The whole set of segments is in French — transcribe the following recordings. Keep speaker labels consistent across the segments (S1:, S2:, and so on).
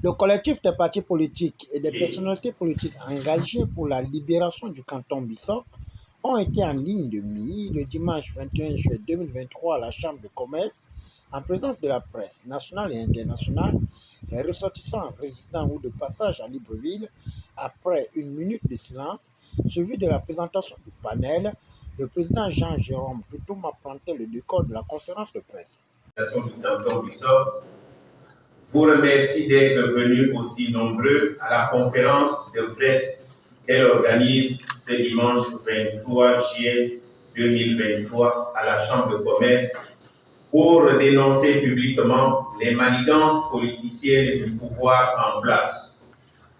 S1: Le collectif des partis politiques et des personnalités politiques engagées pour la libération du canton Bissau ont été en ligne de mire le dimanche 21 juillet 2023 à la Chambre de commerce en présence de la presse nationale et internationale, les ressortissants résidents ou de passage à Libreville. Après une minute de silence, suivi de la présentation du panel, le président Jean-Jérôme Toutoum a planté le décor de la conférence de presse.
S2: Du canton Bissau vous remercie d'être venus aussi nombreux à la conférence de presse qu'elle organise ce dimanche 23 juillet 2023 à la Chambre de commerce pour dénoncer publiquement les manigances politiciennes du pouvoir en place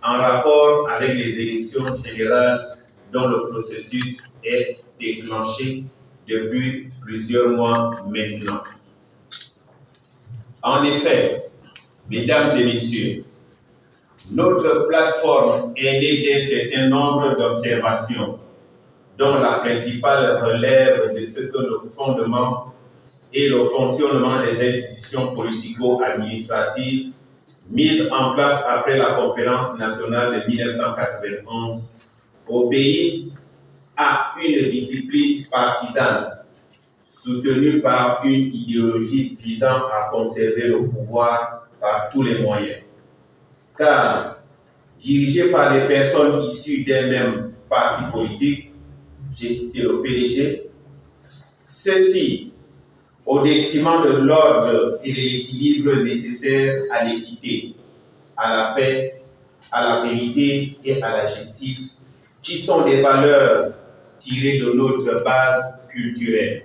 S2: en rapport avec les élections générales dont le processus est déclenché depuis plusieurs mois maintenant. En effet, mesdames et messieurs, notre plateforme est née d'un certain nombre d'observations, dont la principale relève de ce que le fondement et le fonctionnement des institutions politico-administratives mises en place après la conférence nationale de 1991 obéissent à une discipline partisane soutenue par une idéologie visant à conserver le pouvoir par tous les moyens. Car, dirigée par des personnes issues d'un même parti politique, j'ai cité le PDG, ceci au détriment de l'ordre et de l'équilibre nécessaires à l'équité, à la paix, à la vérité et à la justice, qui sont des valeurs tirées de notre base culturelle.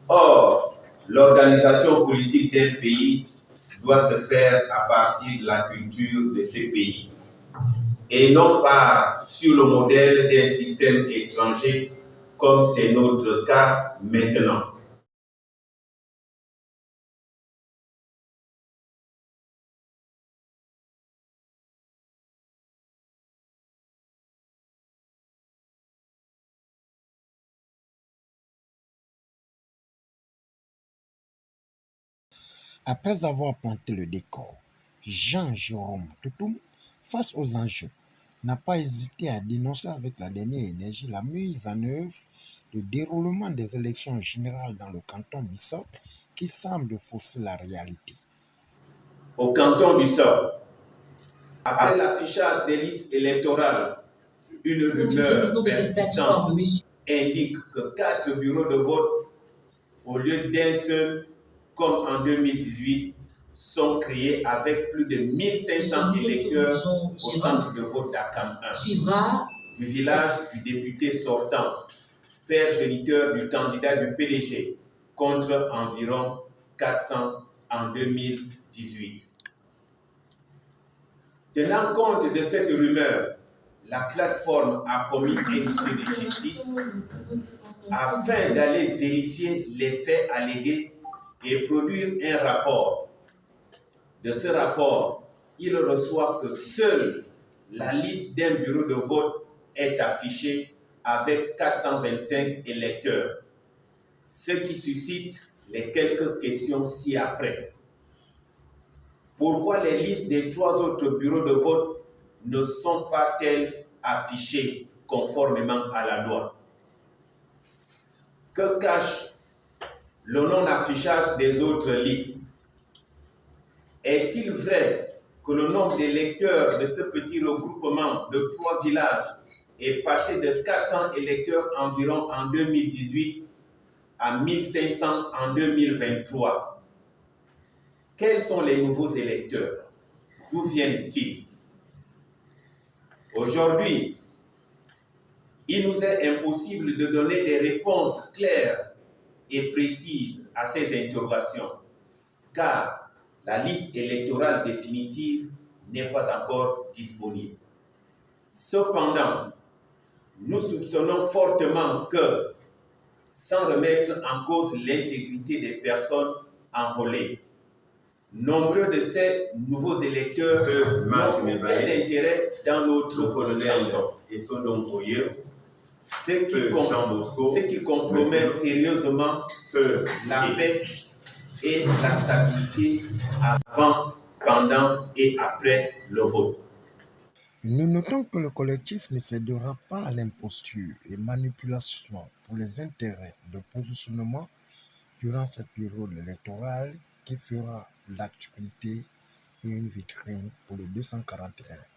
S2: Or, l'organisation politique d'un pays doit se faire à partir de la culture de ce pays et non pas sur le modèle d'un système étranger comme c'est notre cas maintenant.
S1: Après avoir planté le décor, Jean-Jérôme Toutoum, face aux enjeux, n'a pas hésité à dénoncer avec la dernière énergie la mise en œuvre du déroulement des élections générales dans le canton Bissau qui semble fausser la réalité.
S2: Au canton Bissau, après l'affichage des listes électorales, une rumeur persistante indique que 4 bureaux de vote au lieu d'un seul, comme en 2018, sont créés avec plus de 1500 électeurs au centre de vote d'Akam 1, du village du député sortant, père géniteur du candidat du PDG, contre environ 400 en 2018. Tenant compte de cette rumeur, la plateforme a commis un dossier de justice afin d'aller vérifier les faits allégués et produire un rapport. De ce rapport, il reçoit que seule la liste d'un bureau de vote est affichée avec 425 électeurs, ce qui suscite les quelques questions ci-après. Pourquoi les listes des 3 autres bureaux de vote ne sont pas-elles affichées conformément à la loi? Que cache le non-affichage des autres listes? Est-il vrai que le nombre d'électeurs de ce petit regroupement de 3 villages est passé de 400 électeurs environ en 2018 à 1500 en 2023? Quels sont les nouveaux électeurs? D'où viennent-ils? Aujourd'hui, il nous est impossible de donner des réponses claires et précises à ces interrogations, car la liste électorale définitive n'est pas encore disponible. Cependant, nous soupçonnons fortement que, sans remettre en cause l'intégrité des personnes enrôlées, nombreux de ces nouveaux électeurs n'ont aucun intérêt dans notre canton. Ce qui compromet sérieusement la paix et la stabilité avant pendant et après le vote.
S1: Nous notons que le collectif ne cédera pas à l'imposture et manipulation pour les intérêts de positionnement durant cette période électorale qui fera l'actualité et une vitrine pour le 241.